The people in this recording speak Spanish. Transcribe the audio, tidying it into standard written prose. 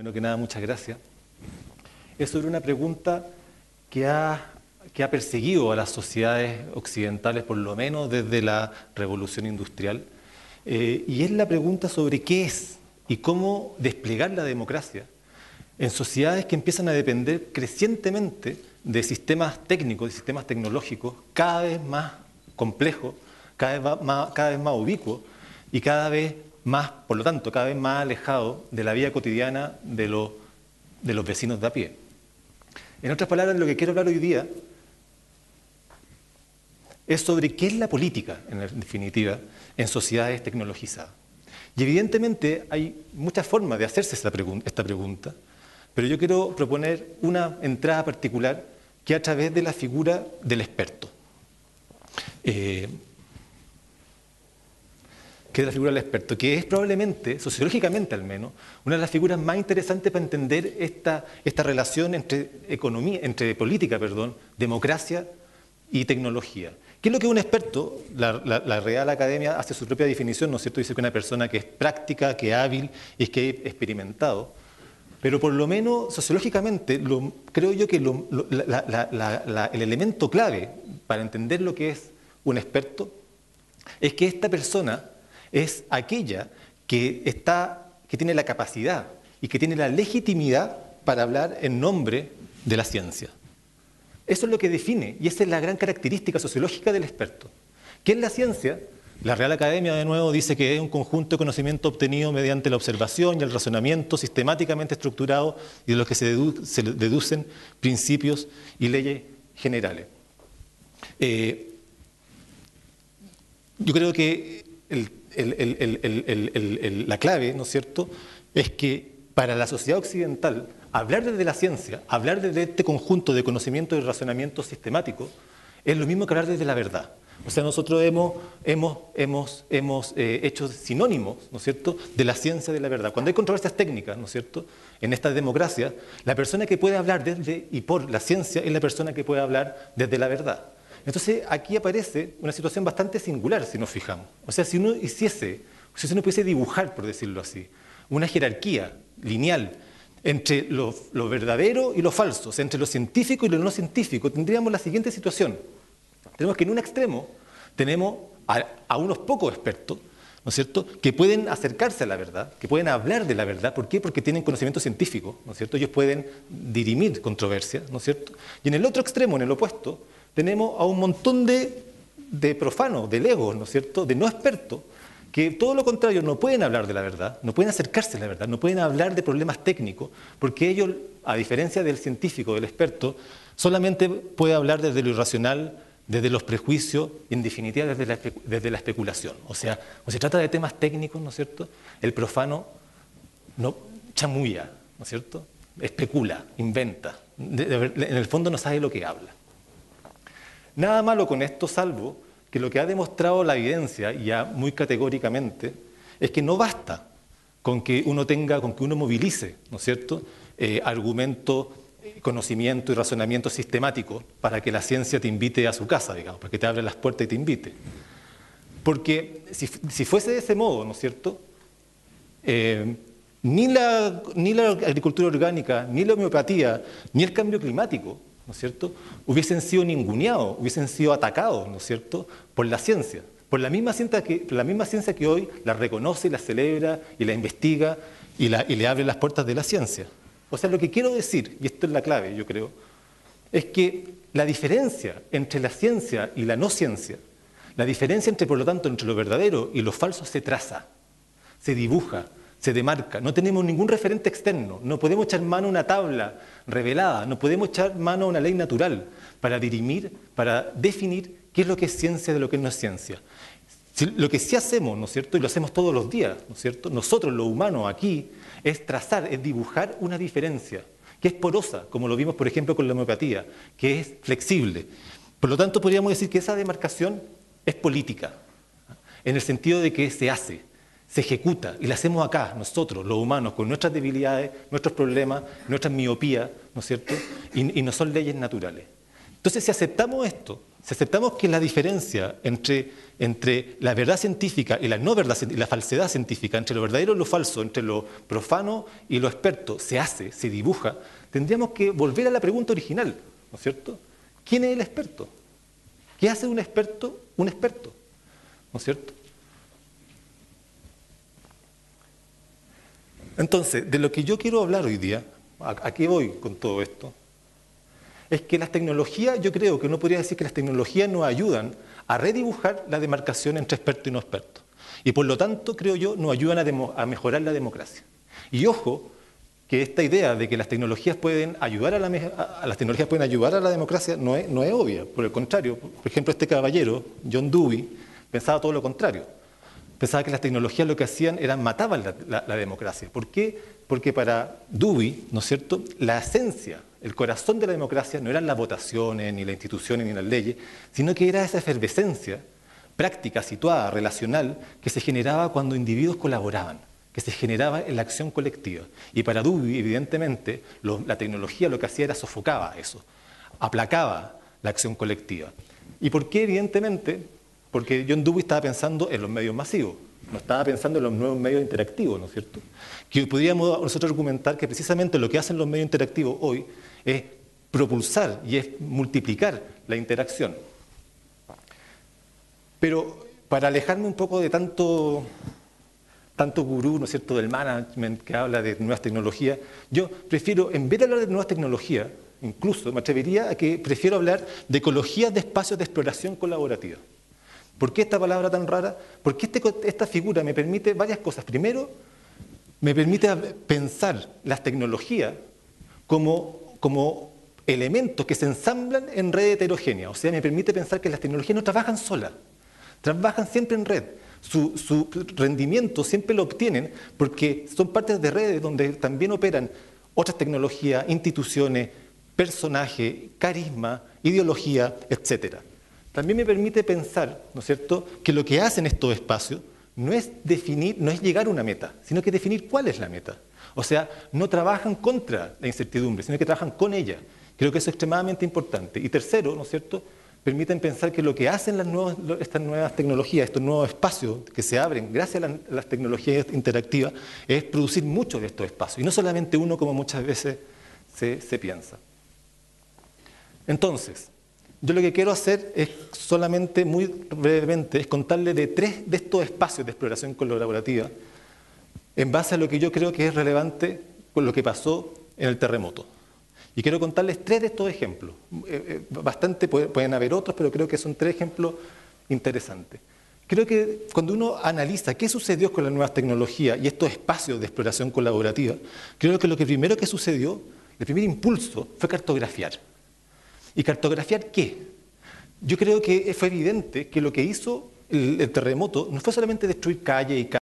Primero que nada, muchas gracias. Es sobre una pregunta que ha perseguido a las sociedades occidentales, por lo menos desde la Revolución Industrial, y es la pregunta sobre qué es y cómo desplegar la democracia en sociedades que empiezan a depender crecientemente de sistemas técnicos, de sistemas tecnológicos cada vez más complejos, cada vez más ubicuos y cada vez más, por lo tanto, cada vez más alejados de la vida cotidiana de los vecinos de a pie. En otras palabras, lo que quiero hablar hoy día es sobre qué es la política, en definitiva, en sociedades tecnologizadas. Y evidentemente hay muchas formas de hacerse esta pregunta, pero yo quiero proponer una entrada particular que es a través de la figura del experto. Que es probablemente, sociológicamente al menos, una de las figuras más interesantes para entender esta relación entre política, democracia y tecnología. ¿Qué es lo que un experto? La Real Academia hace su propia definición, ¿no es cierto? Dice que una persona que es práctica, que es hábil y que es experimentado. Pero por lo menos sociológicamente, creo yo que el elemento clave para entender lo que es un experto es que esta persona es aquella que tiene la capacidad y que tiene la legitimidad para hablar en nombre de la ciencia. Eso es lo que define, y esa es la gran característica sociológica del experto. ¿Qué es la ciencia? La Real Academia, de nuevo, dice que es un conjunto de conocimiento obtenido mediante la observación y el razonamiento sistemáticamente estructurado y de los que se deducen principios y leyes generales. Yo creo que la clave, ¿no es cierto?, es que para la sociedad occidental, hablar desde la ciencia, hablar desde este conjunto de conocimiento y razonamiento sistemático, es lo mismo que hablar desde la verdad. O sea, nosotros hemos hecho sinónimos, ¿no es cierto?, de la ciencia de la verdad. Cuando hay controversias técnicas, ¿no es cierto?, en esta democracia, la persona que puede hablar desde y por la ciencia es la persona que puede hablar desde la verdad. Entonces, aquí aparece una situación bastante singular, si nos fijamos. O sea, si uno pudiese dibujar, por decirlo así, una jerarquía lineal entre lo verdadero y lo falso, o sea, entre lo científico y lo no científico, tendríamos la siguiente situación. Tenemos que en un extremo tenemos a unos pocos expertos, ¿no es cierto?, que pueden acercarse a la verdad, que pueden hablar de la verdad. ¿Por qué? Porque tienen conocimiento científico, ¿no es cierto? Ellos pueden dirimir controversias, ¿no es cierto? Y en el otro extremo, en el opuesto, tenemos a un montón de profanos, de legos, ¿no es cierto?, de no expertos, que todo lo contrario, no pueden hablar de la verdad, no pueden acercarse a la verdad, no pueden hablar de problemas técnicos, porque ellos, a diferencia del científico, del experto, solamente puede hablar desde lo irracional, desde los prejuicios y, en definitiva, desde la especulación. O sea, cuando se trata de temas técnicos, ¿no es cierto?, el profano no chamulla, ¿no es cierto?, especula, inventa, en el fondo no sabe lo que habla. Nada malo con esto, salvo que lo que ha demostrado la evidencia, ya muy categóricamente, es que no basta con que uno movilice, ¿no es cierto?, argumentos, conocimiento y razonamiento sistemático para que la ciencia te invite a su casa, digamos, para que te abra las puertas y te invite. Porque si fuese de ese modo, ¿no es cierto?, ni la agricultura orgánica, ni la homeopatía, ni el cambio climático, ¿no es cierto?, hubiesen sido ninguneados, hubiesen sido atacados, ¿no es cierto?, por la ciencia, por la misma ciencia que hoy la reconoce, la celebra y la investiga y le abre las puertas de la ciencia. O sea, lo que quiero decir, y esto es la clave, yo creo, es que la diferencia entre la ciencia y la no ciencia, la diferencia por lo tanto, entre lo verdadero y lo falso se traza, se dibuja, se demarca. No tenemos ningún referente externo, no podemos echar mano a una tabla revelada, no podemos echar mano a una ley natural para dirimir, para definir qué es lo que es ciencia de lo que no es ciencia. Lo que sí hacemos, ¿no es cierto?, y lo hacemos todos los días, ¿no es cierto?, nosotros, los humanos aquí, es trazar, es dibujar una diferencia, que es porosa, como lo vimos, por ejemplo, con la homeopatía, que es flexible. Por lo tanto, podríamos decir que esa demarcación es política, en el sentido de que se hace, se ejecuta, y la hacemos acá, nosotros, los humanos, con nuestras debilidades, nuestros problemas, nuestras miopías, ¿no es cierto?, y no son leyes naturales. Entonces, si aceptamos esto, si aceptamos que la diferencia entre la verdad científica y la no verdad y la falsedad científica, entre lo verdadero y lo falso, entre lo profano y lo experto, se hace, se dibuja, tendríamos que volver a la pregunta original, ¿no es cierto? ¿Quién es el experto? ¿Qué hace un experto un experto? ¿No es cierto? Entonces, de lo que yo quiero hablar hoy día, ¿a qué voy con todo esto? Es que las tecnologías, yo creo que uno podría decir que las tecnologías nos ayudan a redibujar la demarcación entre experto y no experto. Y por lo tanto, creo yo, nos ayudan a mejorar la democracia. Y ojo, que esta idea de que las tecnologías pueden ayudar a la democracia no es obvia. Por el contrario, por ejemplo, este caballero, John Dewey, pensaba todo lo contrario. Pensaba que las tecnologías lo que hacían era mataban la democracia. ¿Por qué? Porque para Dewey, ¿no es cierto?, la esencia, el corazón de la democracia no eran las votaciones, ni las instituciones, ni las leyes, sino que era esa efervescencia práctica, situada, relacional, que se generaba cuando individuos colaboraban, que se generaba en la acción colectiva. Y para Dewey, evidentemente, la tecnología lo que hacía era sofocaba eso, aplacaba la acción colectiva. ¿Y por qué? Evidentemente, porque John Dewey estaba pensando en los medios masivos, no estaba pensando en los nuevos medios interactivos, ¿no es cierto? Que podríamos nosotros argumentar que precisamente lo que hacen los medios interactivos hoy es propulsar y es multiplicar la interacción. Pero para alejarme un poco de tanto gurú, ¿no es cierto?, del management que habla de nuevas tecnologías, yo prefiero, en vez de hablar de nuevas tecnologías, incluso me atrevería a que prefiero hablar de ecologías de espacios de exploración colaborativa. ¿Por qué esta palabra tan rara? Porque esta figura me permite varias cosas. Primero, me permite pensar las tecnologías como elementos que se ensamblan en red heterogénea. O sea, me permite pensar que las tecnologías no trabajan solas, trabajan siempre en red. Su rendimiento siempre lo obtienen porque son partes de redes donde también operan otras tecnologías, instituciones, personajes, carisma, ideología, etcétera. También me permite pensar, ¿no es cierto?, que lo que hacen estos espacios no es llegar a una meta, sino que definir cuál es la meta. O sea, no trabajan contra la incertidumbre, sino que trabajan con ella. Creo que eso es extremadamente importante. Y tercero, ¿no es cierto?, permiten pensar que lo que hacen estas nuevas tecnologías, estos nuevos espacios que se abren gracias a las tecnologías interactivas, es producir muchos de estos espacios, y no solamente uno como muchas veces se piensa. Entonces, yo lo que quiero hacer es solamente, muy brevemente, es contarle de 3 de estos espacios de exploración colaborativa en base a lo que yo creo que es relevante con lo que pasó en el terremoto. Y quiero contarles 3 de estos ejemplos. Bastante, pueden haber otros, pero creo que son 3 ejemplos interesantes. Creo que cuando uno analiza qué sucedió con las nuevas tecnologías y estos espacios de exploración colaborativa, creo que lo primero que sucedió, el primer impulso, fue cartografiar. ¿Y cartografiar qué? Yo creo que fue evidente que lo que hizo el terremoto no fue solamente destruir calles y